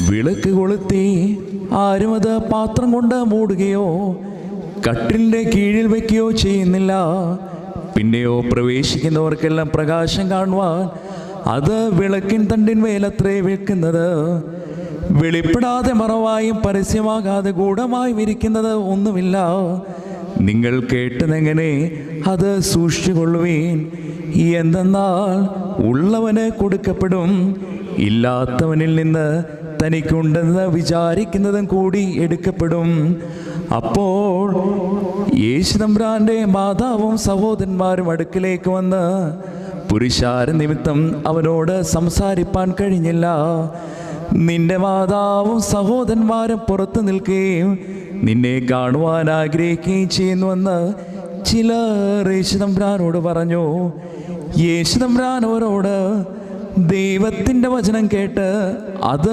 വിളക്ക് കൊളുത്തി ആരും അത് പാത്രം കൊണ്ട് മൂടുകയോ കട്ടിലിൻ്റെ കീഴിൽ വയ്ക്കുകയോ ചെയ്യുന്നില്ല. പിന്നെയോ പ്രവേശിക്കുന്നവർക്കെല്ലാം പ്രകാശം കാണുവാൻ അത് വിളക്കിൻ തണ്ടിന്മേലത്രേ വെക്കുന്നത്. വെളിപ്പെടാതെ മറവായും പരസ്യമാകാതെ ഗൂഢമായി വിരിക്കുന്നത് ഒന്നുമില്ല. നിങ്ങൾ കേട്ടതെങ്ങനെ അത് സൂക്ഷിച്ചുകൊള്ളുവീൻ. എന്തെന്നാൽ ഉള്ളവന് കൊടുക്കപ്പെടും, ഇല്ലാത്തവനിൽ നിന്ന് തനിക്കുണ്ടെന്ന് വിചാരിക്കുന്നതും കൂടി എടുക്കപ്പെടും. അപ്പോൾ യേശുതമ്പുരാന്റെ മാതാവും സഹോദരന്മാരും അടുക്കിലേക്ക് വന്ന് പുരുഷാര നിമിത്തം അവനോട് സംസാരിപ്പാൻ കഴിഞ്ഞില്ല. നിന്റെ മാതാവും സഹോദരന്മാരും പുറത്തു നിൽക്കുകയും നിന്നെ കാണുവാൻ ആഗ്രഹിക്കുകയും ചെയ്യുന്നുവെന്ന് ചിലർ യേശുതമ്പുരാനോട് പറഞ്ഞു. യേശുതമ്പുരാൻ അവരോട്, ദൈവത്തിൻ്റെ വചനം കേട്ട് അത്